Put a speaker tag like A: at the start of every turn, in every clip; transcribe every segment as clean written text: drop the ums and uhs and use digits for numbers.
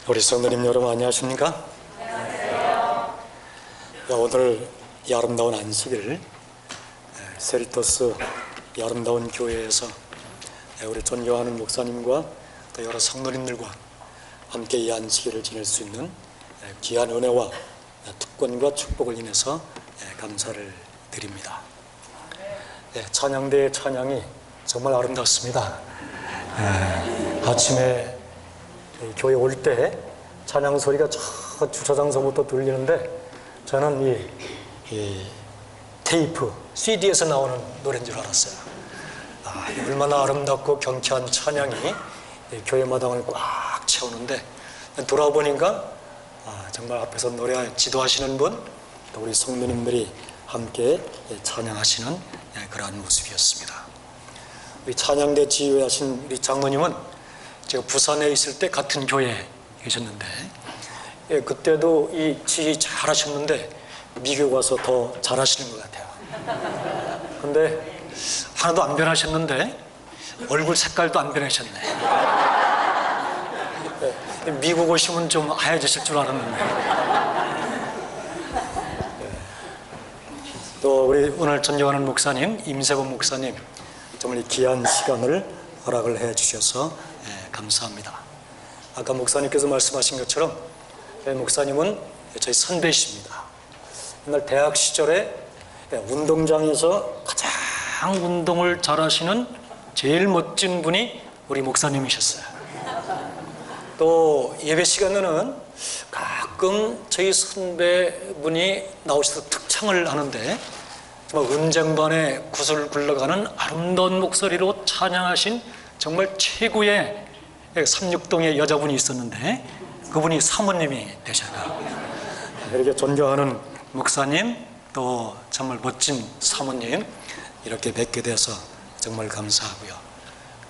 A: 우리 성도님 여러분 안녕하십니까? 안녕하세요. 오늘 이 아름다운 안식일 세리토스 이 아름다운 교회에서 우리 존경하는 목사님과 또 여러 성도님들과 함께 이 안식일을 지낼 수 있는 귀한 은혜와 특권과 축복을 인해서 감사를 드립니다. 찬양대의 찬양이 정말 아름답습니다. 아침에 교회 올 때 찬양 소리가 저 주차장서부터 들리는데 저는 이 테이프, CD에서 나오는 노래인 줄 알았어요. 얼마나 아름답고 경쾌한 찬양이 교회 마당을 꽉 채우는데 돌아보니까 정말 앞에서 노래 지도하시는 분, 또 우리 성도님들이 함께 찬양하시는 그러한 모습이었습니다. 우리 찬양대 지휘하신 우리 장로님은 제가 부산에 있을 때 같은 교회에 계셨는데 그때도 이 지휘 잘 하셨는데 미국 와서 더 잘하시는 것 같아요. 근데 하나도 안 변하셨는데 얼굴 색깔도 안 변하셨네. 미국 오시면 좀 하얘지실 줄 알았는데. 또 우리 오늘 존경하는 목사님 임세범 목사님 정말 귀한 시간을 허락을 해 주셔서 감사합니다. 아까 목사님께서 말씀하신 것처럼 목사님은 저희 선배이십니다. 옛날 대학 시절에 운동장에서 가장 운동을 잘하시는 제일 멋진 분이 우리 목사님이셨어요. 또 예배 시간에는 가끔 저희 선배분이 나오셔서 특창을 하는데 정말 은쟁반에 구슬 굴러가는 아름다운 목소리로 찬양하신 정말 최고의 삼육동의 여자분이 있었는데 그분이 사모님이 되셔요. 이렇게 존경하는 목사님 또 정말 멋진 사모님 이렇게 뵙게 돼서 정말 감사하고요.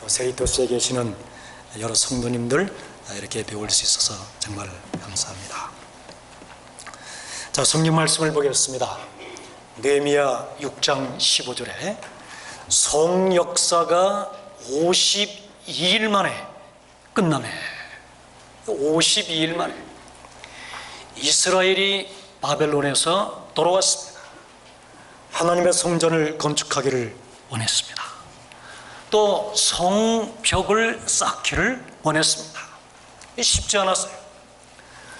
A: 또 세리토스에 계시는 여러 성도님들 이렇게 배울 수 있어서 정말 감사합니다. 자, 성경 말씀을 보겠습니다. 느헤미야 6장 15절에 성 역사가 52일 만에 끝나네. 52일 만에 이스라엘이 바벨론에서 돌아왔습니다. 하나님의 성전을 건축하기를 원했습니다. 또 성벽을 쌓기를 원했습니다. 쉽지 않았어요.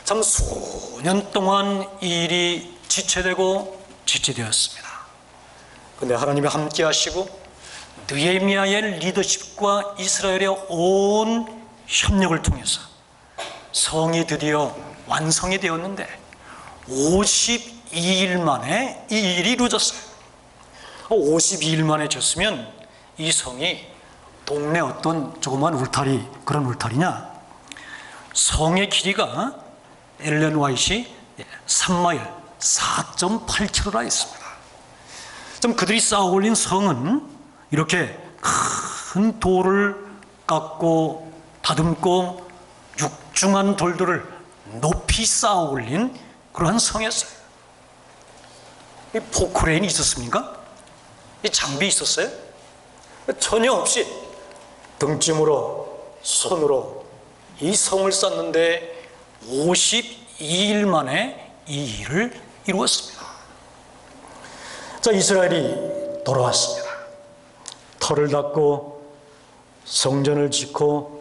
A: 참 수년 동안 이 일이 지체되고 지체되었습니다. 그런데 하나님이 함께 하시고 느헤미야의 리더십과 이스라엘의 온 협력을 통해서 성이 드디어 완성이 되었는데 52일 만에 이 일이 이루어졌어요. 52일 만에 졌으면 이 성이 동네 어떤 조그만 울타리, 그런 울타리냐? 성의 길이가 엘렌 화이트이 3마일 4.8km나 있습니다. 좀 그들이 쌓아 올린 성은 이렇게 큰 돌을 깎고 다듬고 육중한 돌들을 높이 쌓아 올린 그러한 성이었어요. 이 포크레인이 있었습니까? 이 장비 있었어요? 전혀 없이 등짐으로 손으로 이 성을 쌓는데 52일 만에 이 일을 이루었습니다. 자, 이스라엘이 돌아왔습니다. 터를 닦고 성전을 짓고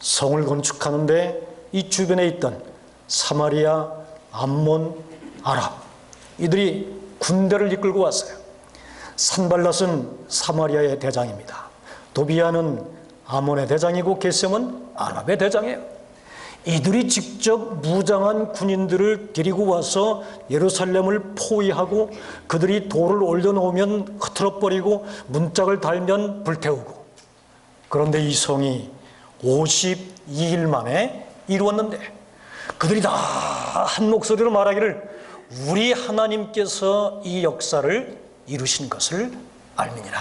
A: 성을 건축하는데 이 주변에 있던 사마리아, 암몬, 아랍 이들이 군대를 이끌고 왔어요. 산발랏은 사마리아의 대장입니다. 도비아는 아몬의 대장이고 게셈은 아랍의 대장이에요. 이들이 직접 무장한 군인들을 데리고 와서 예루살렘을 포위하고 그들이 돌을 올려놓으면 흐트러버리고 문짝을 달면 불태우고, 그런데 이 성이 52일 만에 이루었는데 그들이 다 한 목소리로 말하기를 우리 하나님께서 이 역사를 이루신 것을 알미니라.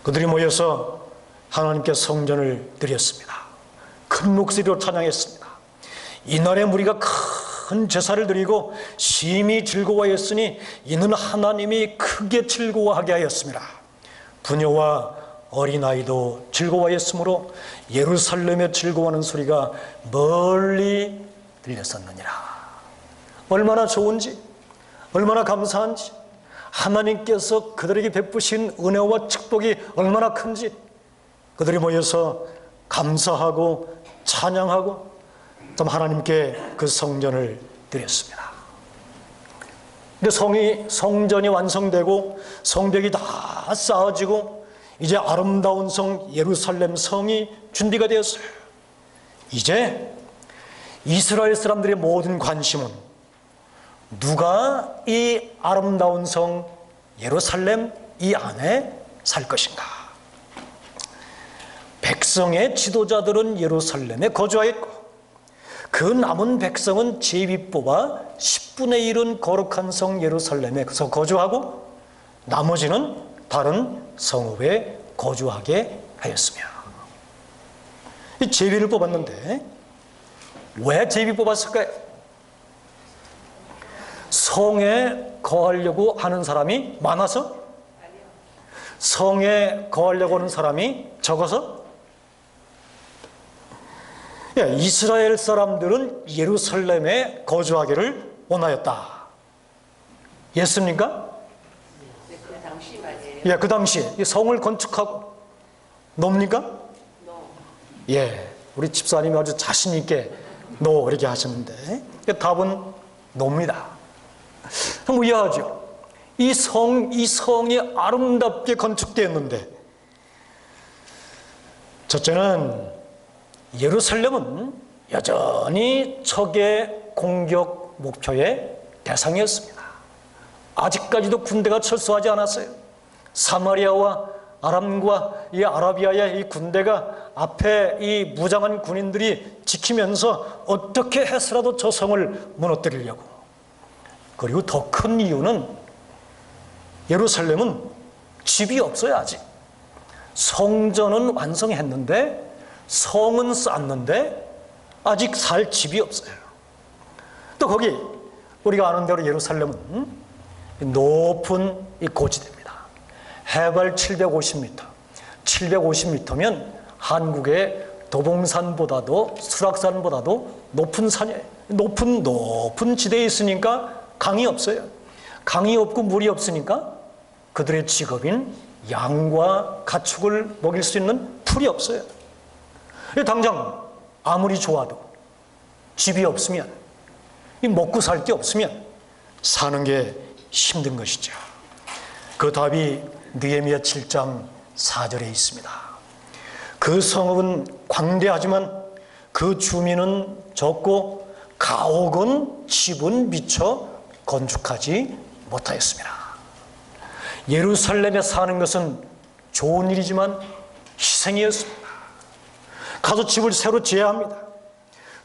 A: 그들이 모여서 하나님께 성전을 드렸습니다. 큰 목소리로 찬양했습니다. 이날의 무리가 큰 제사를 드리고 심히 즐거워했으니 이는 하나님이 크게 즐거워하게 하였습니다. 부녀와 어린아이도 즐거워했으므로 예루살렘에 즐거워하는 소리가 멀리 들렸었느니라. 얼마나 좋은지, 얼마나 감사한지, 하나님께서 그들에게 베푸신 은혜와 축복이 얼마나 큰지 그들이 모여서 감사하고 찬양하고 좀 하나님께 그 성전을 드렸습니다. 근데 성전이 완성되고 성벽이 다 쌓아지고 이제 아름다운 성 예루살렘 성이 준비가 되었어요. 이제 이스라엘 사람들의 모든 관심은 누가 이 아름다운 성 예루살렘 이 안에 살 것인가? 백성의 지도자들은 예루살렘에 거주하였고 그 남은 백성은 제비 뽑아 10분의 1은 거룩한 성 예루살렘에서 거주하고 나머지는 다른 성읍에 거주하게 하였으며, 이 제비를 뽑았는데 왜 제비 뽑았을까요? 성에 거하려고 하는 사람이 많아서? 성에 거하려고 하는 사람이 적어서? 이스라엘 사람들은 예루살렘에 거주하기를 원하였다. 예습니까?
B: 그 당시 말이에요.
A: 예, 그 당시에 성을 건축하고 노입니까? 예, 우리 집사님이 아주 자신 있게 노 이렇게 하셨는데 답은 노입니다. 참 의아하죠. 이 성이 아름답게 건축되었는데 첫째는 예루살렘은 여전히 적의 공격 목표의 대상이었습니다. 아직까지도 군대가 철수하지 않았어요. 사마리아와 아람과 이 아라비아의 이 군대가 앞에 이 무장한 군인들이 지키면서 어떻게 해서라도 저 성을 무너뜨리려고. 그리고 더 큰 이유는 예루살렘은 집이 없어요. 아직 성전은 완성했는데 성은 쌓았는데 아직 살 집이 없어요. 또 거기 우리가 아는 대로 예루살렘은 높은 이 고지대입니다. 해발 750m, 750m면 한국의 도봉산보다도 수락산보다도 높은 산이에요. 높은 지대에 있으니까 강이 없어요. 강이 없고 물이 없으니까 그들의 직업인 양과 가축을 먹일 수 있는 풀이 없어요. 당장 아무리 좋아도 집이 없으면, 먹고 살 게 없으면 사는 게 힘든 것이죠. 그 답이 느헤미야 7장 4절에 있습니다. 그 성읍은 광대하지만 그 주민은 적고 가옥은 집은 미처 건축하지 못하였습니다. 예루살렘에 사는 것은 좋은 일이지만 희생이었습니다. 가서 집을 새로 지어야 합니다.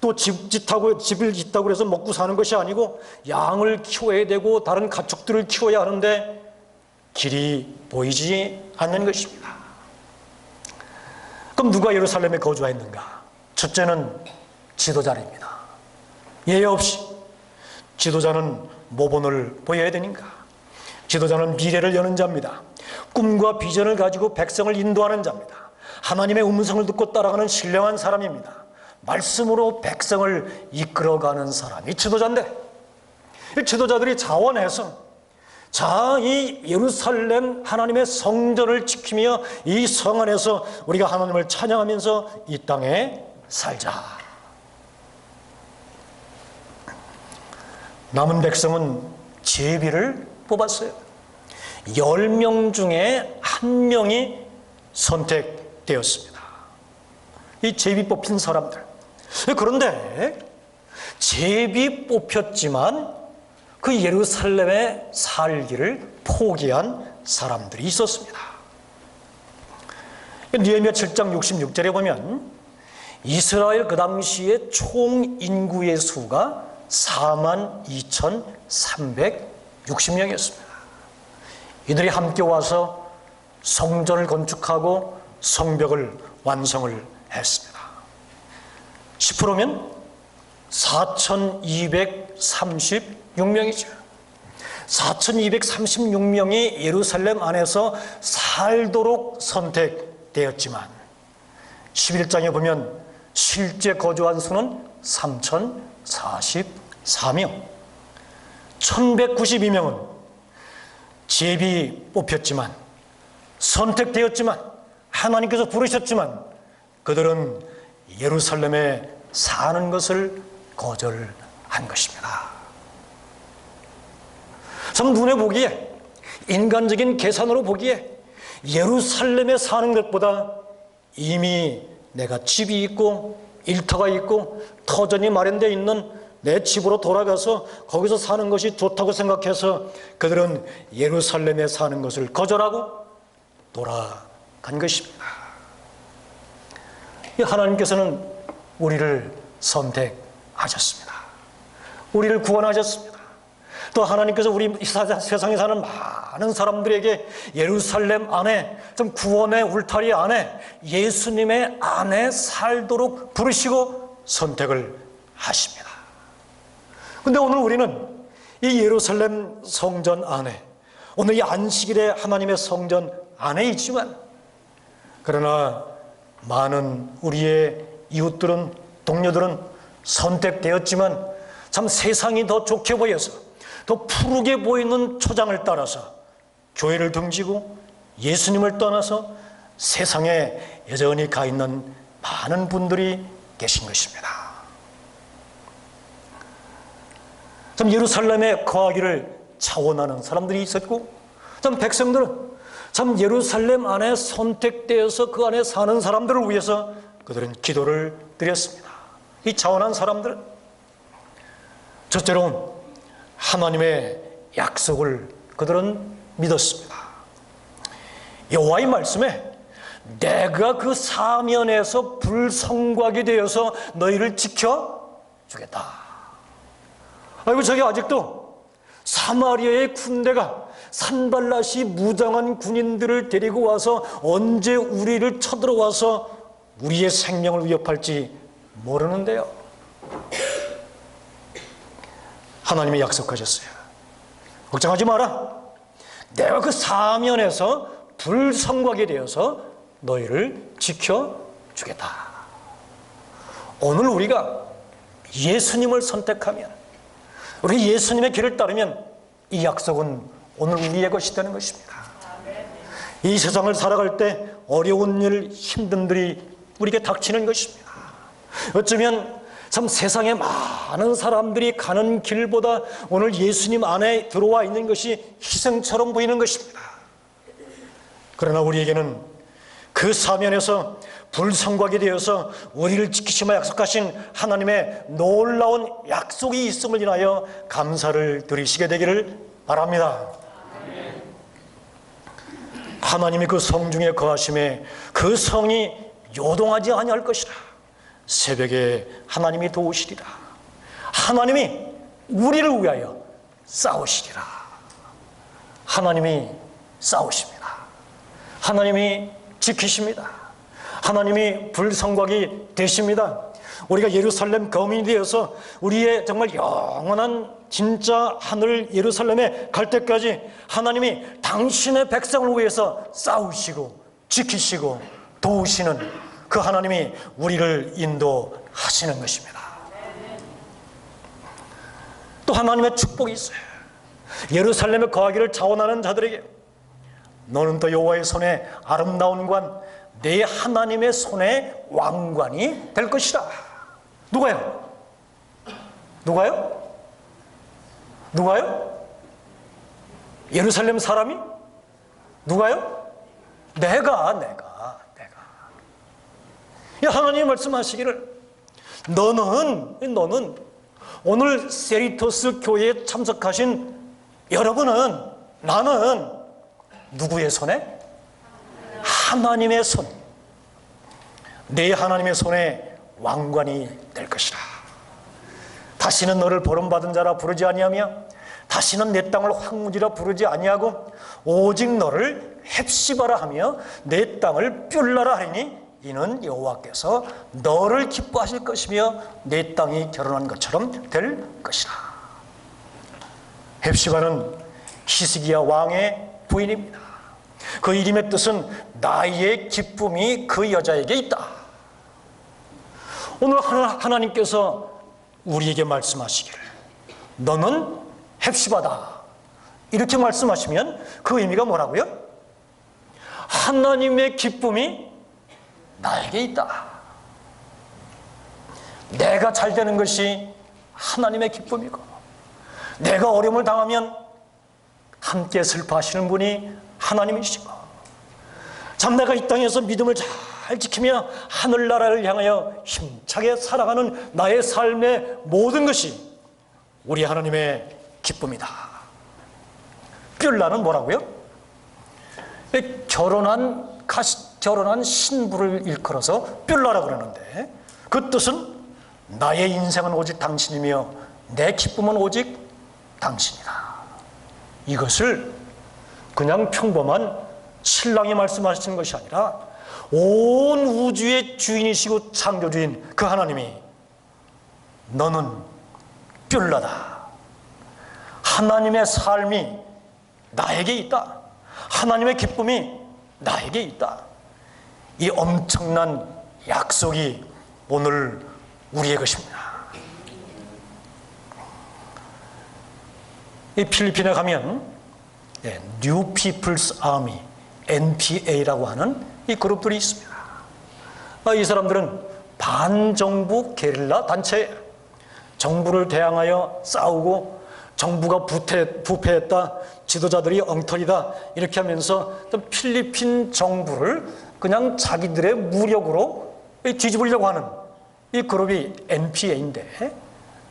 A: 또 집을 짓다고 해서 먹고 사는 것이 아니고 양을 키워야 되고 다른 가축들을 키워야 하는데 길이 보이지 않는 것입니다. 그럼 누가 예루살렘에 거주했는가? 첫째는 지도자입니다. 예외 없이 지도자는 모본을 보여야 되는가? 지도자는 미래를 여는 자입니다. 꿈과 비전을 가지고 백성을 인도하는 자입니다. 하나님의 음성을 듣고 따라가는 신령한 사람입니다. 말씀으로 백성을 이끌어가는 사람이 지도자인데, 이 지도자들이 자원해서 이 예루살렘 하나님의 성전을 지키며 이 성 안에서 우리가 하나님을 찬양하면서 이 땅에 살자. 남은 백성은 제비를 뽑았어요. 10명 중에 1명이 선택되었습니다. 이 제비 뽑힌 사람들. 그런데 제비 뽑혔지만 그 예루살렘에 살기를 포기한 사람들이 있었습니다. 느헤미야 7장 66절에 보면 이스라엘 그 당시에 총 인구의 수가 42,360명이었습니다. 이들이 함께 와서 성전을 건축하고 성벽을 완성을 했습니다. 10%면 4,236명이죠. 4,236명이 예루살렘 안에서 살도록 선택되었지만 11장에 보면 실제 거주한 수는 3,044명, 1,192명은 제비 뽑혔지만, 선택되었지만, 하나님께서 부르셨지만 그들은 예루살렘에 사는 것을 거절한 것입니다. 참 눈에 보기에, 인간적인 계산으로 보기에 예루살렘에 사는 것보다 이미 내가 집이 있고 일터가 있고 터전이 마련되어 있는 내 집으로 돌아가서 거기서 사는 것이 좋다고 생각해서 그들은 예루살렘에 사는 것을 거절하고 돌아간 것입니다. 하나님께서는 우리를 선택하셨습니다. 우리를 구원하셨습니다. 또 하나님께서 우리 세상에 사는 많은 사람들에게 예루살렘 안에, 좀 구원의 울타리 안에, 예수님의 안에 살도록 부르시고 선택을 하십니다. 그런데 오늘 우리는 이 예루살렘 성전 안에, 오늘 이 안식일에 하나님의 성전 안에 있지만, 그러나 많은 우리의 이웃들은, 동료들은 선택되었지만 참 세상이 더 좋게 보여서, 더 푸르게 보이는 초장을 따라서 교회를 등지고 예수님을 떠나서 세상에 여전히 가 있는 많은 분들이 계신 것입니다. 참 예루살렘에 거하기를 차원하는 사람들이 있었고, 참 백성들은 참 예루살렘 안에 선택되어서 그 안에 사는 사람들을 위해서 그들은 기도를 드렸습니다. 이 차원한 사람들은 첫째로 하나님의 약속을 그들은 믿었습니다. 여호와의 말씀에 내가 그 사면에서 불성곽이 되어서 너희를 지켜주겠다. 아이고, 저기 아직도 사마리아의 군대가 산발랏이 무장한 군인들을 데리고 와서 언제 우리를 쳐들어와서 우리의 생명을 위협할지 모르는데요. 하나님이 약속하셨어요. 걱정하지 마라. 내가 그 사면에서 불성곽이 되어서 너희를 지켜주겠다. 오늘 우리가 예수님을 선택하면, 우리 예수님의 길을 따르면 이 약속은 오늘 우리의 것이 되는 것입니다. 이 세상을 살아갈 때 어려운 일, 힘든 일이 우리에게 닥치는 것입니다. 어쩌면 참 세상에 많은 사람들이 가는 길보다 오늘 예수님 안에 들어와 있는 것이 희생처럼 보이는 것입니다. 그러나 우리에게는 그 사면에서 불성곽이 되어서 우리를 지키시며 약속하신 하나님의 놀라운 약속이 있음을 인하여 감사를 드리시게 되기를 바랍니다. 하나님이 그 성중에 거하심에 그 성이 요동하지 아니할 것이라. 새벽에 하나님이 도우시리라. 하나님이 우리를 위하여 싸우시리라. 하나님이 싸우십니다. 하나님이 지키십니다. 하나님이 불성곽이 되십니다. 우리가 예루살렘 거민이 되어서 우리의 정말 영원한 진짜 하늘 예루살렘에 갈 때까지 하나님이 당신의 백성을 위해서 싸우시고 지키시고 도우시는 그 하나님이 우리를 인도하시는 것입니다. 또 하나님의 축복이 있어요. 예루살렘에 거하기를 자원하는 자들에게 너는 또 여호와의 손에 아름다운 관, 내 하나님의 손에 왕관이 될 것이다. 누가요? 누가요? 누가요? 예루살렘 사람이? 누가요? 내가. 하나님이 말씀하시기를 너는 오늘 세리토스 교회에 참석하신 여러분은, 나는 누구의 손에? 하나님의 손, 내 하나님의 손에 왕관이 될 것이라. 다시는 너를 버림받은 자라 부르지 아니하며 다시는 내 땅을 황무지라 부르지 아니하고 오직 너를 헵시바라 하며 내 땅을 뷸라라 하리니 이는 여호와께서 너를 기뻐하실 것이며 내 땅이 결혼한 것처럼 될 것이라. 헵시바는 히스기야 왕의 부인입니다. 그 이름의 뜻은 나의 기쁨이 그 여자에게 있다. 오늘 하나님께서 우리에게 말씀하시기를 너는 헵시바다 이렇게 말씀하시면 그 의미가 뭐라고요? 하나님의 기쁨이 나에게 있다. 내가 잘 되는 것이 하나님의 기쁨이고, 내가 어려움을 당하면 함께 슬퍼하시는 분이 하나님이시고, 참 내가 이 땅에서 믿음을 잘 지키며 하늘나라를 향하여 힘차게 살아가는 나의 삶의 모든 것이 우리 하나님의 기쁨이다. 뷸라는 뭐라고요? 결혼한 신부를 일컬어서 뷸라라고 그러는데, 그 뜻은 나의 인생은 오직 당신이며 내 기쁨은 오직 당신이다. 이것을 그냥 평범한 신랑이 말씀하시는 것이 아니라 온 우주의 주인이시고 창조주인 그 하나님이 너는 뷸라다. 하나님의 삶이 나에게 있다. 하나님의 기쁨이 나에게 있다. 이 엄청난 약속이 오늘 우리의 것입니다. 이 필리핀에 가면 New People's Army, NPA라고 하는 이 그룹들이 있습니다. 이 사람들은 반정부 게릴라 단체예요. 정부를 대항하여 싸우고 정부가 부패했다, 지도자들이 엉터리다 이렇게 하면서 필리핀 정부를 그냥 자기들의 무력으로 뒤집으려고 하는 이 그룹이 NPA인데,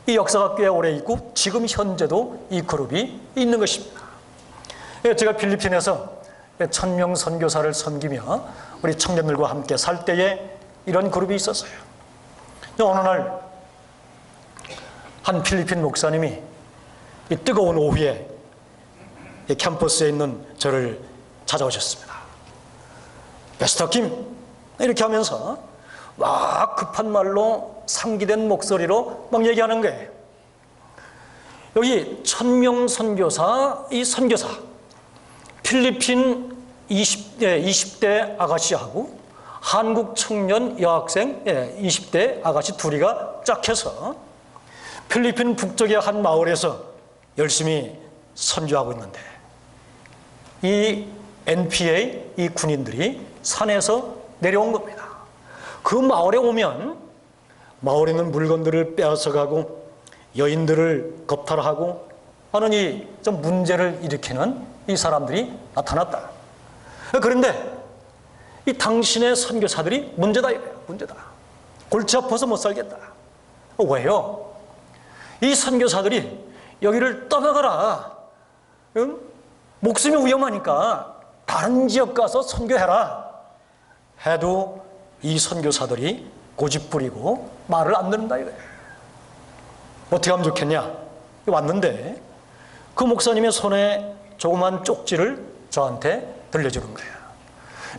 A: 이 역사가 꽤 오래 있고 지금 현재도 이 그룹이 있는 것입니다. 제가 필리핀에서 1000명 선교사를 섬기며 우리 청년들과 함께 살 때에 이런 그룹이 있었어요. 어느 날 한 필리핀 목사님이 이 뜨거운 오후에 이 캠퍼스에 있는 저를 찾아오셨습니다. 베스터 김 이렇게 하면서 막 급한 말로 상기된 목소리로 막 얘기하는 거예요. 여기 1000명 선교사, 이 선교사 필리핀 20대 아가씨하고 한국 청년 여학생 20대 아가씨 둘이가 짝해서 필리핀 북쪽의 한 마을에서 열심히 선교하고 있는데, 이 NPA 이 군인들이 산에서 내려온 겁니다. 그 마을에 오면 마을에 있는 물건들을 빼앗아가고 여인들을 겁탈하고 하는 이 좀 문제를 일으키는 이 사람들이 나타났다. 그런데 이 당신의 선교사들이 문제다 이거예요. 문제다. 골치 아파서 못 살겠다. 왜요? 이 선교사들이 여기를 떠나가라. 응? 목숨이 위험하니까 다른 지역 가서 선교해라. 해도 이 선교사들이 고집부리고 말을 안 듣는다 이거예요. 어떻게 하면 좋겠냐? 왔는데 그 목사님의 손에 조그만 쪽지를 저한테 들려주는 거예요.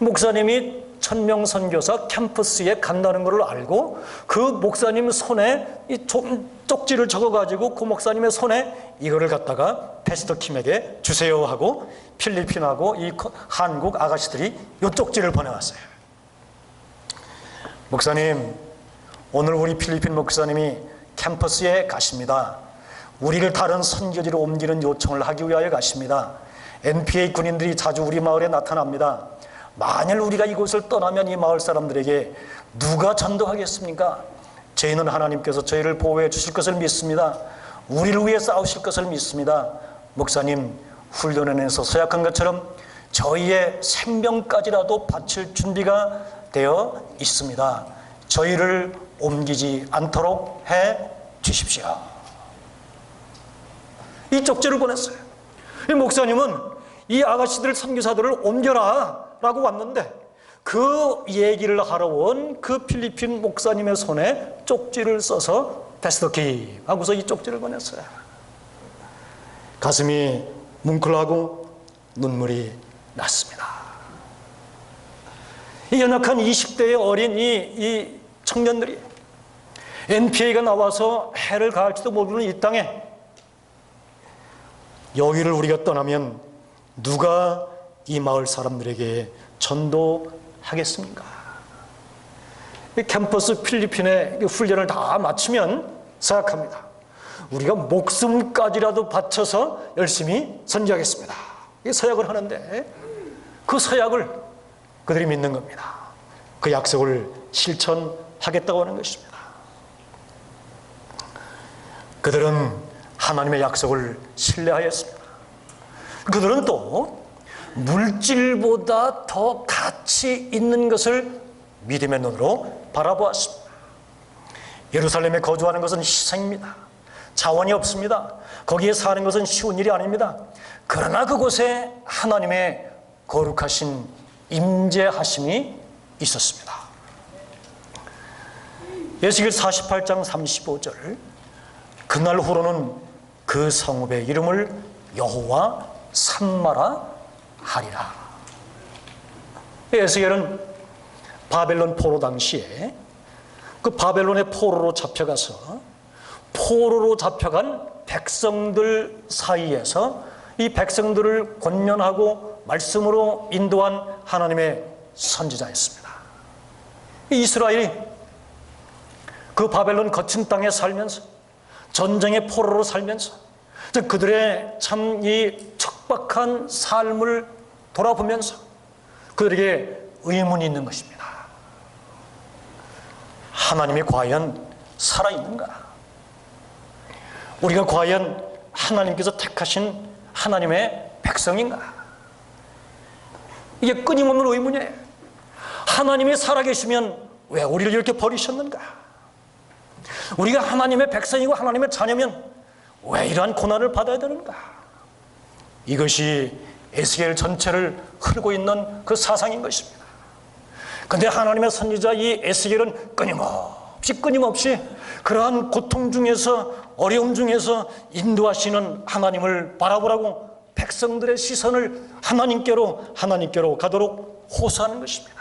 A: 목사님이 1000명 선교사 캠퍼스에 간다는 것을 알고 그 목사님 손에 이 쪽지를 적어가지고 그 목사님의 손에 이거를 갖다가 패스터 킴에게 주세요 하고 필리핀하고 이 한국 아가씨들이 이 쪽지를 보내왔어요. 목사님, 오늘 우리 필리핀 목사님이 캠퍼스에 가십니다. 우리를 다른 선교지로 옮기는 요청을 하기 위하여 가십니다. NPA 군인들이 자주 우리 마을에 나타납니다. 만일 우리가 이곳을 떠나면 이 마을 사람들에게 누가 전도하겠습니까? 저희는 하나님께서 저희를 보호해 주실 것을 믿습니다. 우리를 위해 싸우실 것을 믿습니다. 목사님, 훈련원에서 서약한 것처럼 저희의 생명까지라도 바칠 준비가 되어 있습니다. 저희를 옮기지 않도록 해 주십시오. 이 쪽지를 보냈어요. 이 목사님은 이 아가씨들 선교사들을 옮겨라 라고 왔는데, 그 얘기를 하러 온 그 필리핀 목사님의 손에 쪽지를 써서 패스터 킴 하고서 이 쪽지를 보냈어요. 가슴이 뭉클하고 눈물이 났습니다. 이 연약한 20대의 어린 이 청년들이 NPA가 나와서 해를 가할지도 모르는 이 땅에 여기를 우리가 떠나면 누가 이 마을 사람들에게 전도하겠습니까? 이 캠퍼스 필리핀의 훈련을 다 마치면 생각합니다. 우리가 목숨까지라도 바쳐서 열심히 선교하겠습니다. 이 서약을 하는데 그 서약을 그들이 믿는 겁니다. 그 약속을 실천하겠다고 하는 것입니다. 그들은 하나님의 약속을 신뢰하였습니다. 그들은 또 물질보다 더 가치 있는 것을 믿음의 눈으로 바라보았습니다. 예루살렘에 거주하는 것은 희생입니다. 자원이 없습니다. 거기에 사는 것은 쉬운 일이 아닙니다. 그러나 그곳에 하나님의 거룩하신 임재하심이 있었습니다. 에스겔 48장 35절, 그날 후로는 그 성읍의 이름을 여호와 산마라 하리라. 에스겔은 바벨론 포로 당시에 그 바벨론의 포로로 잡혀가서 포로로 잡혀간 백성들 사이에서 이 백성들을 권면하고 말씀으로 인도한 하나님의 선지자였습니다. 이스라엘이 그 바벨론 거친 땅에 살면서 전쟁의 포로로 살면서 그들의 참 이 척박한 삶을 돌아보면서 그들에게 의문이 있는 것입니다. 하나님이 과연 살아있는가? 우리가 과연 하나님께서 택하신 하나님의 백성인가? 이게 끊임없는 의문이에요. 하나님이 살아계시면 왜 우리를 이렇게 버리셨는가? 우리가 하나님의 백성이고 하나님의 자녀면 왜 이러한 고난을 받아야 되는가? 이것이 에스겔 전체를 흐르고 있는 그 사상인 것입니다. 그런데 하나님의 선지자 이 에스겔은 끊임없이 그러한 고통 중에서 어려움 중에서 인도하시는 하나님을 바라보라고 백성들의 시선을 하나님께로 가도록 호소하는 것입니다.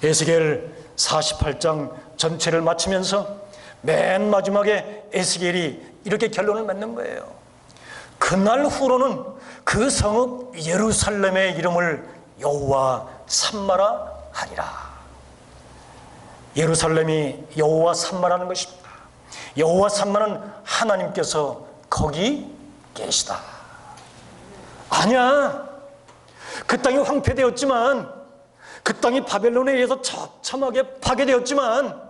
A: 에스겔 48장 전체를 마치면서 맨 마지막에 에스겔이 이렇게 결론을 맺는 거예요. 그날 후로는 그 성읍 예루살렘의 이름을 여호와 산마라 하리라. 예루살렘이 여호와 산마라는 것입니다. 여호와 산마는 하나님께서 거기 계시다. 아니야, 그 땅이 황폐되었지만, 그 땅이 바벨론에 의해서 처참하게 파괴되었지만,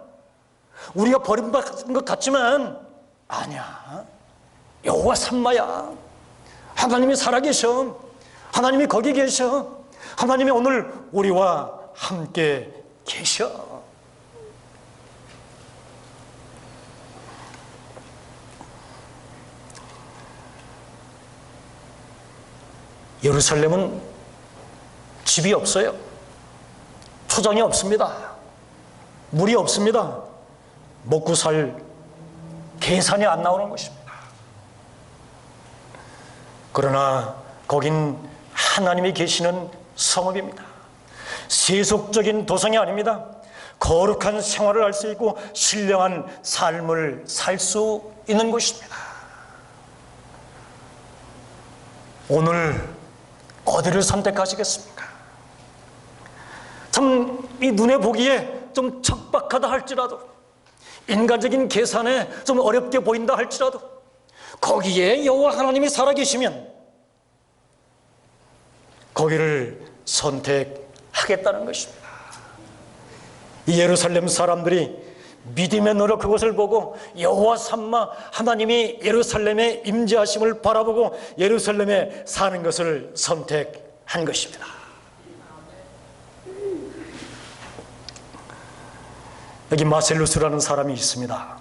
A: 우리가 버림받은 것 같지만 아니야, 여호와 산마야. 하나님이 살아계셔. 하나님이 거기 계셔. 하나님이 오늘 우리와 함께 계셔. 예루살렘은 집이 없어요. 초장이 없습니다. 물이 없습니다. 먹고 살 계산이 안 나오는 것입니다. 그러나 거긴 하나님이 계시는 성읍입니다. 세속적인 도성이 아닙니다. 거룩한 생활을 할 수 있고 신령한 삶을 살 수 있는 곳입니다. 오늘 어디를 선택하시겠습니까? 참 이 눈에 보기에 좀 척박하다 할지라도, 인간적인 계산에 좀 어렵게 보인다 할지라도 거기에 여호와 하나님이 살아계시면 거기를 선택하겠다는 것입니다. 이 예루살렘 사람들이 믿음의 눈으로 그것을 보고 여호와 삼마 하나님이 예루살렘의 임재하심을 바라보고 예루살렘에 사는 것을 선택한 것입니다. 여기 마셀루스라는 사람이 있습니다.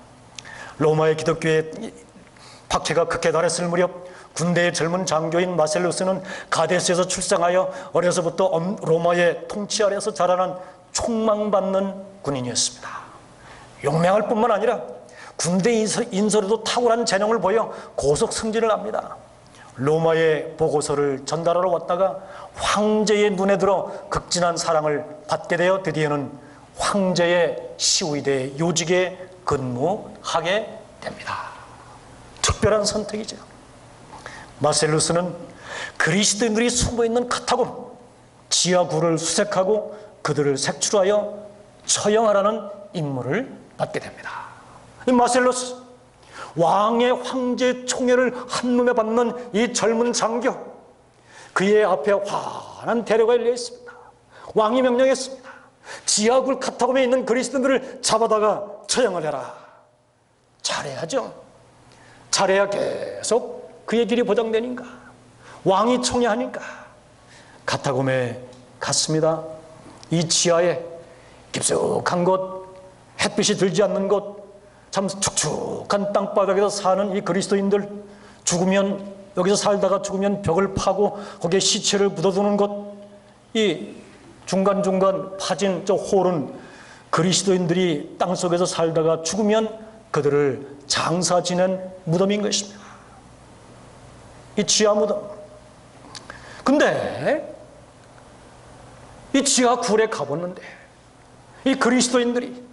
A: 로마의 기독교에 박해가 극에 달했을 무렵 군대의 젊은 장교인 마셀루스는 가데스에서 출생하여 어려서부터 로마의 통치 아래에서 자라난 촉망받는 군인이었습니다. 용맹할 뿐만 아니라 군대 인솔에도 탁월한 재능을 보여 고속 승진을 합니다. 로마의 보고서를 전달하러 왔다가 황제의 눈에 들어 극진한 사랑을 받게 되어 드디어는 황제의 시위대 요직에 근무하게 됩니다. 특별한 선택이죠. 마셀루스는 그리스도인들이 숨어있는 카타콤, 지하굴을 수색하고 그들을 색출하여 처형하라는 임무를 받게 됩니다. 이 마셀로스, 왕의 황제 총애를 한몸에 받는 이 젊은 장교, 그의 앞에 환한 대려가 열려 있습니다. 왕이 명령했습니다. 지하굴 카타콤에 있는 그리스도인들을 잡아다가 처형을 해라. 잘해야죠. 잘해야 계속 그의 길이 보장되니까, 왕이 총애하니까 카타콤에 갔습니다. 이 지하에 깊숙한 곳, 햇빛이 들지 않는 곳, 참 축축한 땅바닥에서 사는 이 그리스도인들, 죽으면, 여기서 살다가 죽으면 벽을 파고 거기에 시체를 묻어두는 곳, 이 중간중간 파진 저 홀은 그리스도인들이 땅속에서 살다가 죽으면 그들을 장사 지낸 무덤인 것입니다. 이 지하 무덤. 근데 이 지하 굴에 가봤는데 이 그리스도인들이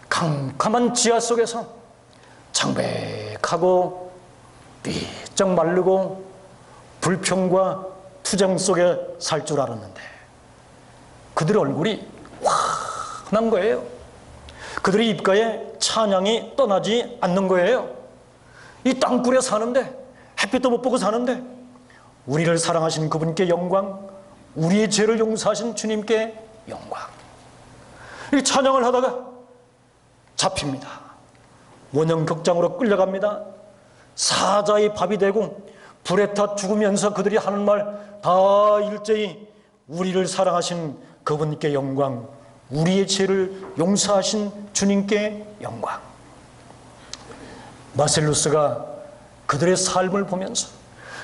A: 캄캄한 지하 속에서 창백하고 삐쩍 마르고 불평과 투정 속에 살 줄 알았는데 그들의 얼굴이 환한 거예요. 그들의 입가에 찬양이 떠나지 않는 거예요. 이 땅굴에 사는데, 햇빛도 못 보고 사는데 우리를 사랑하신 그분께 영광, 우리의 죄를 용서하신 주님께 영광. 이 찬양을 하다가 잡힙니다. 원형극장으로 끌려갑니다. 사자의 밥이 되고 불에 타 죽으면서 그들이 하는 말 다 일제히 우리를 사랑하신 그분께 영광, 우리의 죄를 용서하신 주님께 영광. 마셀루스가 그들의 삶을 보면서,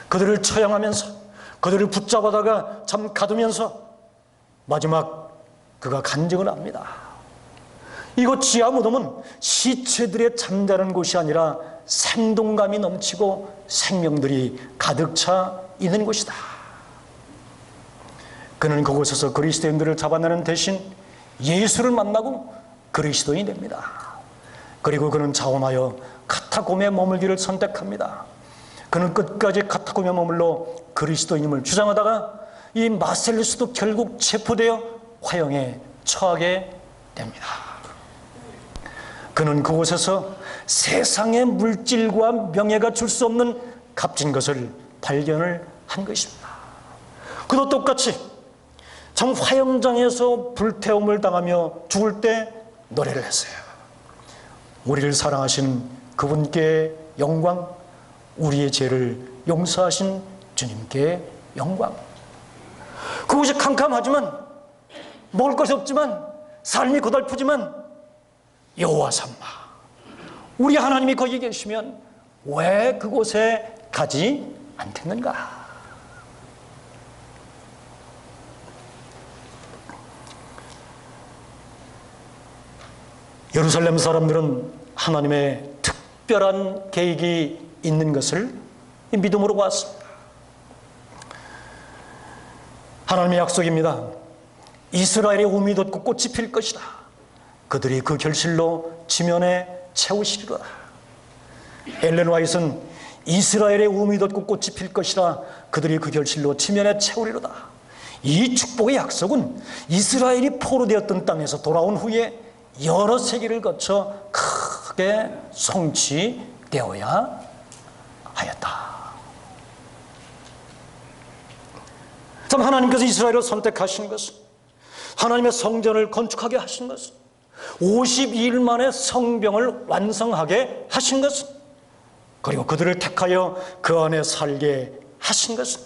A: 그들을 처형하면서, 그들을 붙잡아다가 참 가두면서 마지막 그가 간증을 합니다. 이곳 지하 무덤은 시체들의 잠자는 곳이 아니라 생동감이 넘치고 생명들이 가득 차 있는 곳이다. 그는 그곳에서 그리스도인들을 잡아내는 대신 예수를 만나고 그리스도인이 됩니다. 그리고 그는 자원하여 카타콤에 머물기를 선택합니다. 그는 끝까지 카타콤에 머물러 그리스도인임을 주장하다가 이 마셀루스도 결국 체포되어 화형에 처하게 됩니다. 그는 그곳에서 세상의 물질과 명예가 줄 수 없는 값진 것을 발견을 한 것입니다. 그도 똑같이 참 화형장에서 불태움을 당하며 죽을 때 노래를 했어요. 우리를 사랑하신 그분께 영광, 우리의 죄를 용서하신 주님께 영광. 그곳이 캄캄하지만, 먹을 것이 없지만, 삶이 고달프지만 여호와 삼마, 우리 하나님이 거기 계시면 왜 그곳에 가지 않겠는가? 예루살렘 사람들은 하나님의 특별한 계획이 있는 것을 믿음으로 보았습니다. 하나님의 약속입니다. 이스라엘의 우미 돋고 꽃이 필 것이다. 그들이 그 결실로 지면에 채우시리로다. 엘렌 화이트는 이스라엘의 우미 돋고 꽃이 필 것이라, 그들이 그 결실로 지면에 채우리로다. 이 축복의 약속은 이스라엘이 포로되었던 땅에서 돌아온 후에 여러 세기를 거쳐 크게 성취되어야 하였다. 참, 하나님께서 이스라엘을 선택하신 것은, 하나님의 성전을 건축하게 하신 것은, 52일 만에 성벽을 완성하게 하신 것은, 그리고 그들을 택하여 그 안에 살게 하신 것은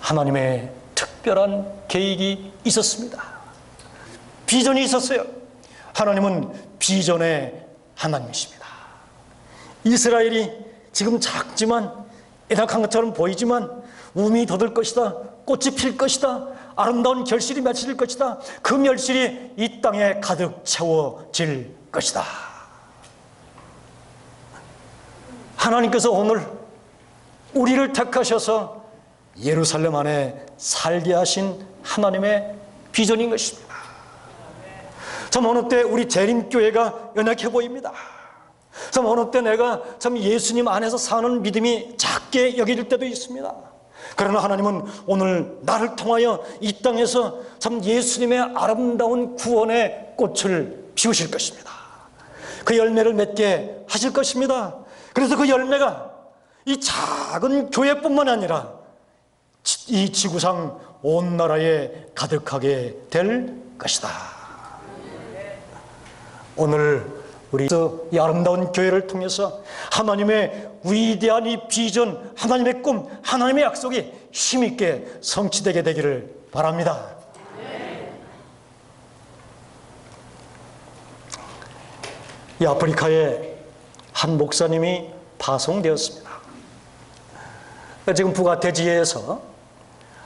A: 하나님의 특별한 계획이 있었습니다. 비전이 있었어요. 하나님은 비전의 하나님이십니다. 이스라엘이 지금 작지만, 연약한 것처럼 보이지만 우미 돋을 것이다, 꽃이 필 것이다, 아름다운 결실이 맺힐 것이다, 그 멸실이 이 땅에 가득 채워질 것이다. 하나님께서 오늘 우리를 택하셔서 예루살렘 안에 살게 하신 하나님의 비전인 것입니다. 참, 어느 때 우리 재림교회가 연약해 보입니다. 참 어느 때 내가 참 예수님 안에서 사는 믿음이 작게 여겨질 때도 있습니다. 그러나 하나님은 오늘 나를 통하여 이 땅에서 참 예수님의 아름다운 구원의 꽃을 피우실 것입니다. 그 열매를 맺게 하실 것입니다. 그래서 그 열매가 이 작은 교회뿐만 아니라 이 지구상 온 나라에 가득하게 될 것이다. 오늘 우리 이 아름다운 교회를 통해서 하나님의 위대한 이 비전, 하나님의 꿈, 하나님의 약속이 힘있게 성취되게 되기를 바랍니다. 이 아프리카에 한 목사님이 파송되었습니다. 지금 북아태지에서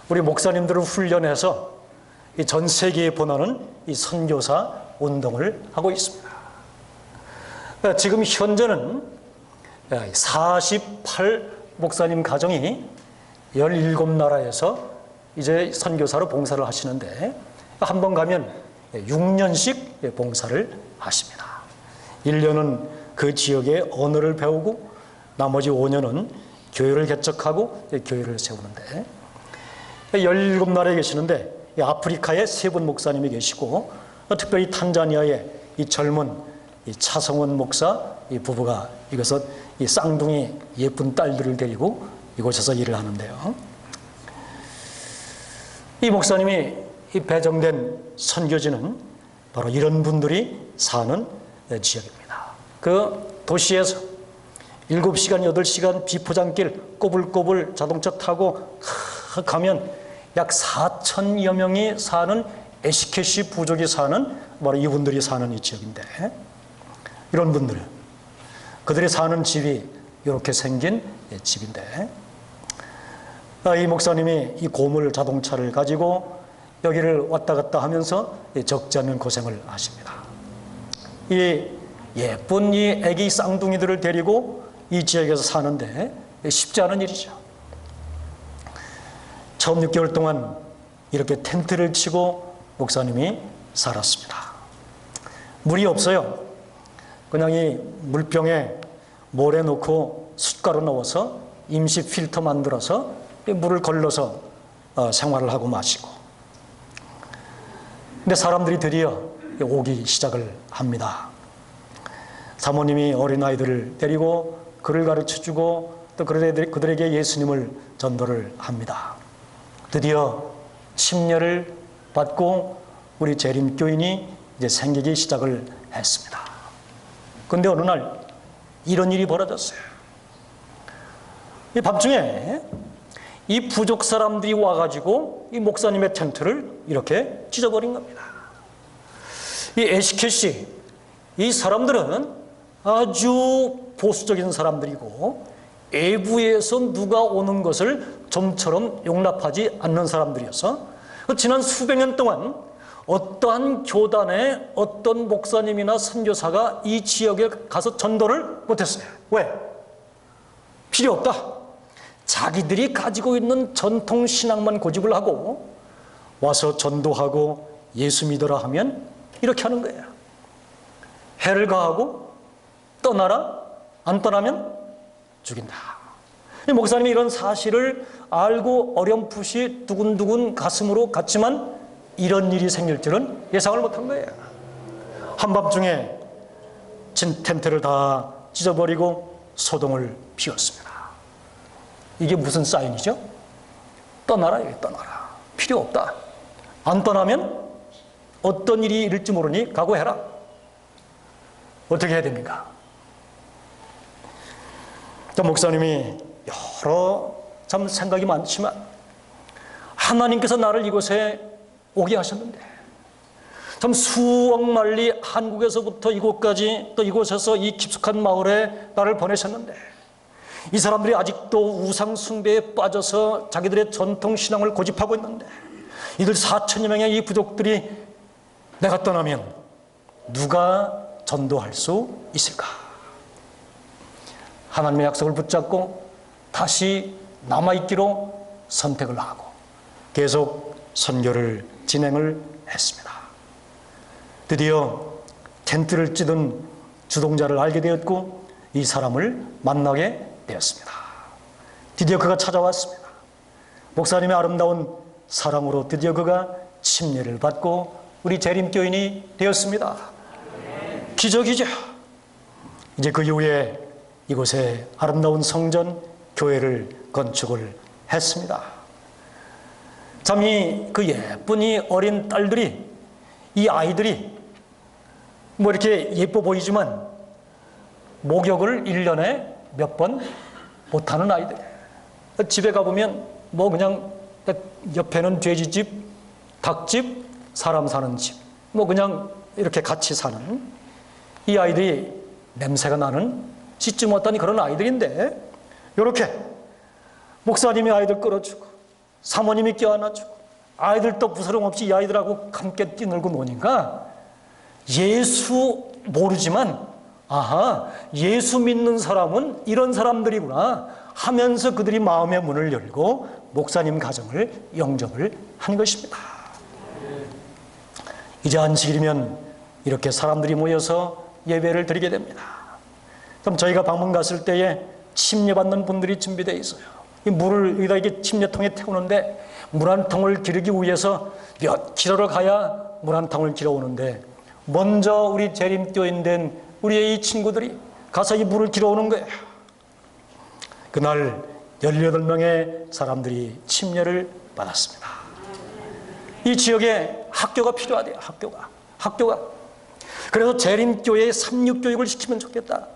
A: 우리 목사님들을 훈련해서 전 세계에 보내는 이 선교사 운동을 하고 있습니다. 지금 현재는 48 목사님 가정이 17나라에서 이제 선교사로 봉사를 하시는데 한 번 가면 6년씩 봉사를 하십니다. 1년은 그 지역의 언어를 배우고 나머지 5년은 교회를 개척하고 교회를 세우는데 17나라에 계시는데 아프리카에 3분 목사님이 계시고 특별히 탄자니아에 이 젊은 이 차성원 목사 이 부부가 이것은 이 쌍둥이 예쁜 딸들을 데리고 이곳에서 일을 하는데요. 이 목사님이 이 배정된 선교지는 바로 이런 분들이 사는 지역입니다. 그 도시에서 7시간, 8시간 비포장길 꼬불꼬불 자동차 타고 가면 약 4천여 명이 사는 에시케시 부족이 사는 바로 이분들이 사는 이 지역인데 이런 분들 그들이 사는 집이 이렇게 생긴 집인데 이 목사님이 이 고물 자동차를 가지고 여기를 왔다 갔다 하면서 적지 않은 고생을 하십니다. 이 예쁜 이 애기 쌍둥이들을 데리고 이 지역에서 사는데 쉽지 않은 일이죠. 처음 6개월 동안 이렇게 텐트를 치고 목사님이 살았습니다. 물이 없어요. 그냥 이 물병에 모래 넣고 숯가루 넣어서 임시 필터 만들어서 물을 걸러서 생활을 하고 마시고. 근데 사람들이 드디어 오기 시작을 합니다. 사모님이 어린아이들을 데리고 글을 가르쳐주고 또 그들에게 예수님을 전도를 합니다. 드디어 침례를 받고 우리 재림교인이 이제 생기기 시작을 했습니다. 그런데 어느 날 이런 일이 벌어졌어요. 이 밤중에 이 부족 사람들이 와가지고 이 목사님의 텐트를 이렇게 찢어버린 겁니다. 이 에시케시 이 사람들은 아주 보수적인 사람들이고 외부에서 누가 오는 것을 좀처럼 용납하지 않는 사람들이어서 지난 수백 년 동안 어떠한 교단의 어떤 목사님이나 선교사가 이 지역에 가서 전도를 못했어요. 왜? 필요 없다. 자기들이 가지고 있는 전통 신앙만 고집을 하고 와서 전도하고 예수 믿어라 하면 이렇게 하는 거예요. 해를 가하고 떠나라, 안 떠나면 죽인다. 목사님이 이런 사실을 알고 어렴풋이 두근두근 가슴으로 갔지만 이런 일이 생길 줄은 예상을 못한 거예요. 한밤중에 텐트를 다 찢어버리고 소동을 피웠습니다. 이게 무슨 사인이죠? 떠나라, 여기 떠나라. 필요 없다. 안 떠나면 어떤 일이 이를지 모르니 각오해라. 어떻게 해야 됩니까? 목사님이 여러 참 생각이 많지만 하나님께서 나를 이곳에 오게 하셨는데 참 수억 만리 한국에서부터 이곳까지 또 이곳에서 이 깊숙한 마을에 나를 보내셨는데 이 사람들이 아직도 우상 숭배에 빠져서 자기들의 전통 신앙을 고집하고 있는데 이들 4천여 명의 이 부족들이 내가 떠나면 누가 전도할 수 있을까? 하나님의 약속을 붙잡고 다시 남아있기로 선택을 하고 계속 선교를 진행을 했습니다. 드디어 텐트를 찌든 주동자를 알게 되었고 이 사람을 만나게 되었습니다. 드디어 그가 찾아왔습니다. 목사님의 아름다운 사랑으로 드디어 그가 침례를 받고 우리 재림교인이 되었습니다. 기적이죠. 이제 그 이후에 이곳에 아름다운 성전, 교회를 건축을 했습니다. 참 그 예쁜 이 어린 딸들이, 이 아이들이 뭐 이렇게 예뻐 보이지만 목욕을 1년에 몇 번 못하는 아이들. 집에 가보면 뭐 그냥 옆에는 돼지집, 닭집, 사람 사는 집, 뭐 그냥 이렇게 같이 사는 이 아이들이 냄새가 나는 씻지 못하는 그런 아이들인데, 이렇게 목사님이 아이들 끌어주고 사모님이 껴안아주고 아이들도 부스럼 없이 이 아이들하고 함께 뛰놀고 노니까 예수 모르지만 아하, 예수 믿는 사람은 이런 사람들이구나 하면서 그들이 마음의 문을 열고 목사님 가정을 영접을 한 것입니다. 이제 안식일이면 이렇게 사람들이 모여서 예배를 드리게 됩니다. 그럼 저희가 방문 갔을 때에 침례받는 분들이 준비되어 있어요. 이 물을 여기다 이게 침례통에 태우는데 물 한 통을 기르기 위해서 몇 킬로를 가야 물 한 통을 길어오는데, 먼저 우리 재림교인 된 우리의 이 친구들이 가서 이 물을 길어오는 거예요. 그날 18명의 사람들이 침례를 받았습니다. 이 지역에 학교가 필요하대요. 학교가. 그래서 재림교회에 삼육교육을 시키면 좋겠다.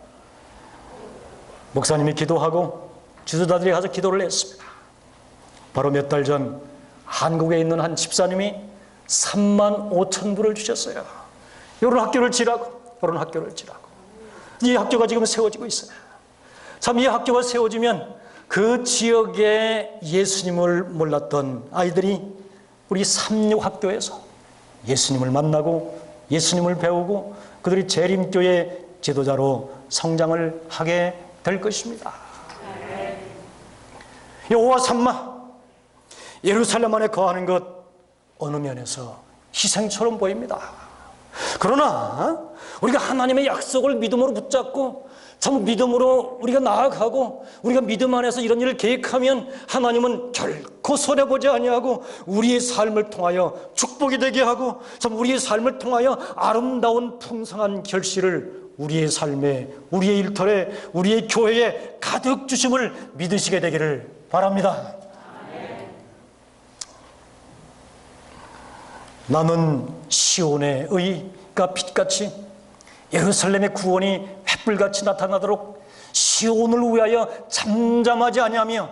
A: 목사님이 기도하고 지도자들이 가서 기도를 했습니다. 바로 몇 달 전 한국에 있는 한 집사님이 3만 5천 불을 주셨어요. 이런 학교를 지라고. 이 학교가 지금 세워지고 있어요. 참 이 학교가 세워지면 그 지역에 예수님을 몰랐던 아이들이 우리 삼육학교에서 예수님을 만나고 예수님을 배우고 그들이 재림교회 지도자로 성장을 하게 될 것입니다. 여호와 삼마, 예루살렘 안에 거하는 것 어느 면에서 희생처럼 보입니다. 그러나 우리가 하나님의 약속을 믿음으로 붙잡고 참 믿음으로 우리가 나아가고 우리가 믿음 안에서 이런 일을 계획하면 하나님은 결코 손해보지 아니하고 우리의 삶을 통하여 축복이 되게 하고 참 우리의 삶을 통하여 아름다운 풍성한 결실을 우리의 삶에, 우리의 일터에, 우리의 교회에 가득 주심을 믿으시게 되기를 바랍니다. 나는 시온의 의가 빛같이 예루살렘의 구원이 횃불같이 나타나도록 시온을 위하여 잠잠하지 아니하며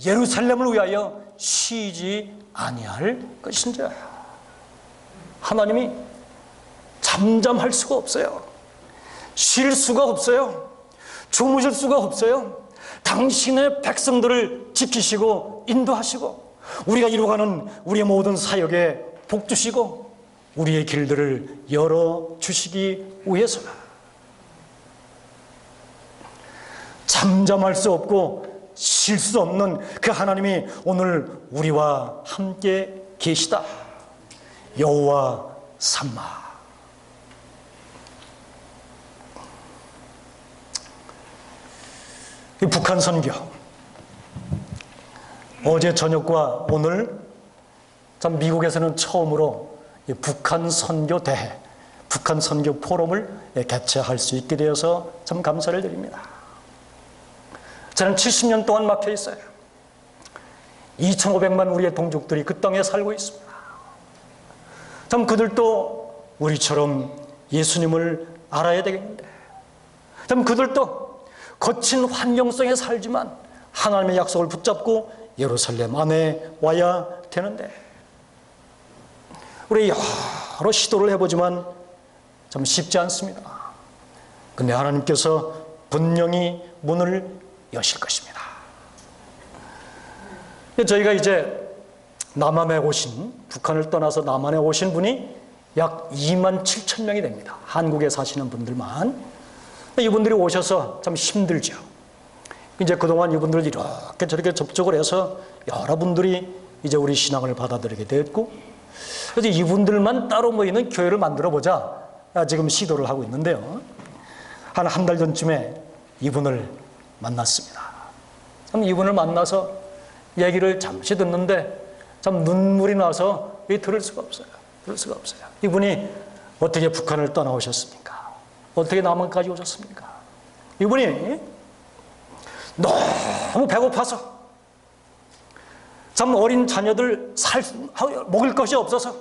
A: 예루살렘을 위하여 쉬지 아니할 것인지. 하나님이 잠잠할 수가 없어요. 쉴 수가 없어요. 주무실 수가 없어요. 당신의 백성들을 지키시고 인도하시고 우리가 이루어가는 우리의 모든 사역에 복 주시고 우리의 길들을 열어주시기 위해서 잠잠할 수 없고 쉴 수 없는 그 하나님이 오늘 우리와 함께 계시다. 여호와 삼마. 이 북한 선교, 어제 저녁과 오늘 참 미국에서는 처음으로 북한 선교 대회, 북한 선교 포럼을 개최할 수 있게 되어서 참 감사를 드립니다. 저는 70년 동안 막혀 있어요. 2,500만 우리의 동족들이 그 땅에 살고 있습니다. 참 그들도 우리처럼 예수님을 알아야 되겠는데, 참 그들도 거친 환경 속에 살지만 하나님의 약속을 붙잡고 예루살렘 안에 와야 되는데, 우리 여러 시도를 해보지만 참 쉽지 않습니다. 근데 하나님께서 분명히 문을 여실 것입니다. 저희가 이제 남한에 오신, 북한을 떠나서 남한에 오신 분이 약 2만 7천 명이 됩니다. 한국에 사시는 분들만. 이분들이 오셔서 참 힘들죠. 이제 그동안 이분들 이렇게 저렇게 접촉을 해서 여러분들이 이제 우리 신앙을 받아들이게 됐고, 그래서 이분들만 따로 모이는 교회를 만들어 보자 지금 시도를 하고 있는데요. 한 달 전쯤에 이분을 만났습니다. 참 이분을 만나서 얘기를 잠시 듣는데 참 눈물이 나서 들을 수가 없어요. 들을 수가 없어요. 이분이 어떻게 북한을 떠나오셨습니까? 어떻게 남한까지 오셨습니까? 이분이 너무 배고파서 참 어린 자녀들 먹을 것이 없어서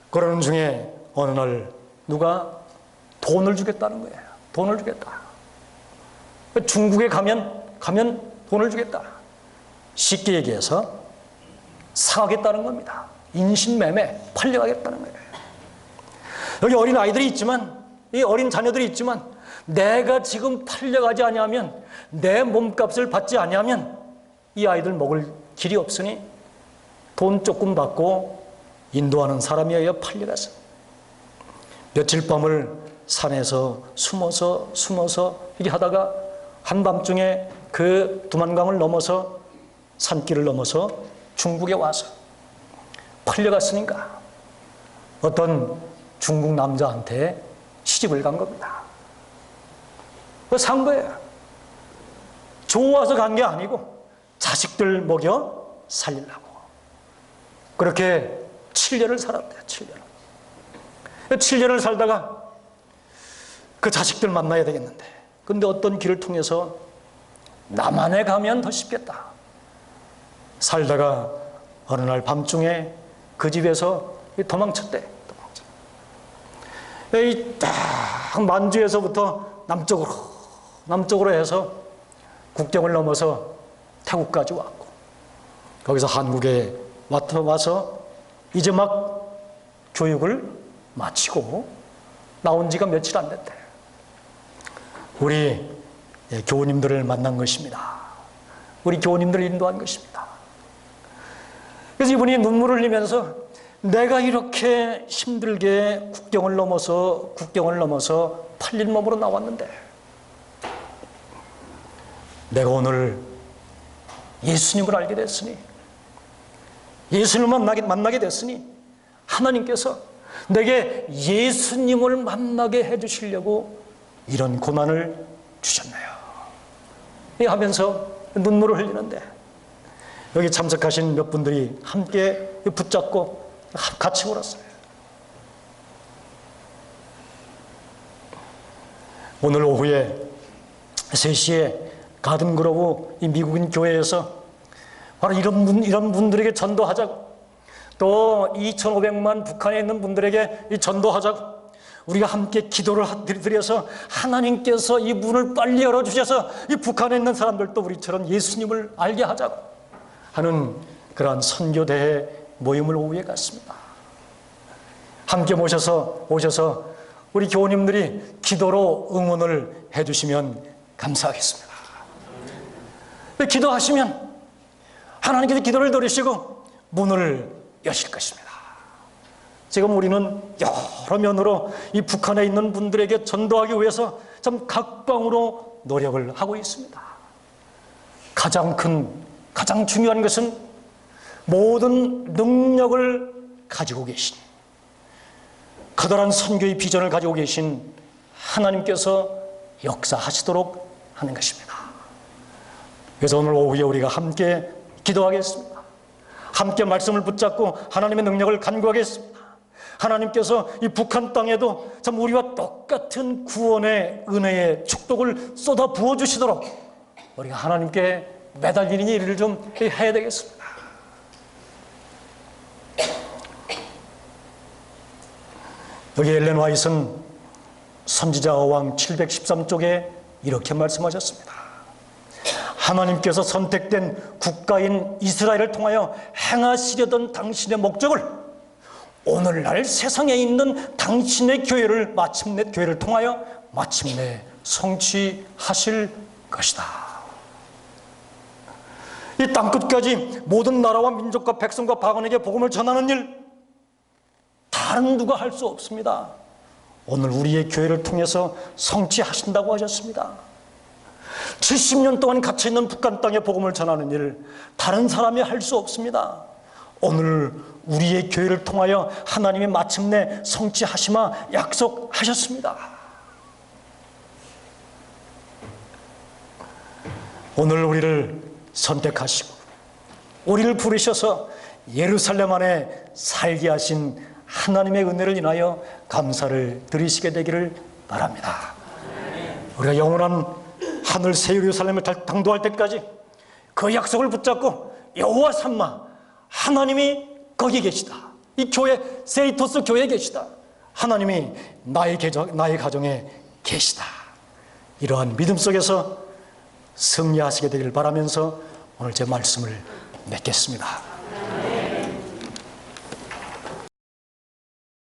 A: 그러는 중에 어느 날 누가 돈을 주겠다는 거예요. 돈을 주겠다. 중국에 가면 돈을 주겠다. 쉽게 얘기해서 사가겠다는 겁니다. 인신매매, 팔려가겠다는 거예요. 여기 어린 아이들이 있지만, 이 어린 자녀들이 있지만, 내가 지금 팔려가지 아니하면, 내 몸값을 받지 아니하면 이 아이들 먹을 길이 없으니 돈 조금 받고 인도하는 사람에 의해 팔려갔어요. 며칠 밤을 산에서 숨어서 이렇게 하다가 한밤중에 그 두만강을 넘어서 산길을 넘어서 중국에 와서 팔려갔으니까 어떤 중국 남자한테 시집을 간 겁니다. 산 거예요. 좋아서 간 게 아니고 자식들 먹여 살리려고. 그렇게 7년을 살았대요. 7년을. 7년을 살다가 그 자식들 만나야 되겠는데, 근데 어떤 길을 통해서 남한에 가면 더 쉽겠다. 살다가 어느 날 밤중에 그 집에서 도망쳤대. 딱 만주에서부터 남쪽으로 해서 국경을 넘어서 태국까지 왔고, 거기서 한국에 와서 이제 막 교육을 마치고 나온 지가 며칠 안 됐대. 우리 교우님들을 만난 것입니다. 우리 교우님들을 인도한 것입니다. 그래서 이분이 눈물을 흘리면서 내가 이렇게 힘들게 국경을 넘어서 팔린 몸으로 나왔는데 내가 오늘 예수님을 알게 됐으니, 예수님을 만나게 됐으니 하나님께서 내게 예수님을 만나게 해주시려고 이런 고난을 주셨네요. 하면서 눈물을 흘리는데 여기 참석하신 몇 분들이 함께 붙잡고 같이 울었어요. 오늘 오후에 3시에 가든그로브 이 미국인 교회에서 바로 이런 분들에게 전도하자고, 또 2,500만 북한에 있는 분들에게 전도하자고 우리가 함께 기도를 드려서 하나님께서 이 문을 빨리 열어주셔서 이 북한에 있는 사람들도 우리처럼 예수님을 알게 하자고 하는 그러한 선교대회 모임을 오후에 갔습니다. 함께 오셔서 우리 교우님들이 기도로 응원을 해주시면 감사하겠습니다. 기도하시면 하나님께서 기도를 들으시고 문을 여실 것입니다. 지금 우리는 여러 면으로 이 북한에 있는 분들에게 전도하기 위해서 참 각방으로 노력을 하고 있습니다. 가장 중요한 것은 모든 능력을 가지고 계신, 커다란 선교의 비전을 가지고 계신 하나님께서 역사하시도록 하는 것입니다. 그래서 오늘 오후에 우리가 함께 기도하겠습니다. 함께 말씀을 붙잡고 하나님의 능력을 간구하겠습니다. 하나님께서 이 북한 땅에도 참 우리와 똑같은 구원의 은혜의 축복을 쏟아 부어주시도록 우리가 하나님께 매달리는 일을 좀 해야 되겠습니다. 여기 엘렌 화이트는 선지자 어왕 713쪽에 이렇게 말씀하셨습니다. 하나님께서 선택된 국가인 이스라엘을 통하여 행하시려던 당신의 목적을 오늘날 세상에 있는 당신의 교회를 통하여 마침내 성취하실 것이다. 이 땅끝까지 모든 나라와 민족과 백성과 박원에게 복음을 전하는 일, 다른 누가 할 수 없습니다. 오늘 우리의 교회를 통해서 성취하신다고 하셨습니다. 70년 동안 갇혀있는 북한 땅에 복음을 전하는 일, 다른 사람이 할 수 없습니다. 오늘 우리의 교회를 통하여 하나님이 마침내 성취하시마 약속하셨습니다. 오늘 우리를 선택하시고 우리를 부르셔서 예루살렘 안에 살게 하신 하나님의 은혜를 인하여 감사를 드리시게 되기를 바랍니다. 우리가 영원한 하늘 새 예루살렘을 당도할 때까지 그 약속을 붙잡고 여호와 삼마 하나님이 거기 계시다. 이 교회 세이토스 교회에 계시다. 하나님이 나의 가정에 계시다. 이러한 믿음 속에서 승리하시게 되기를 바라면서 오늘 제 말씀을 맺겠습니다.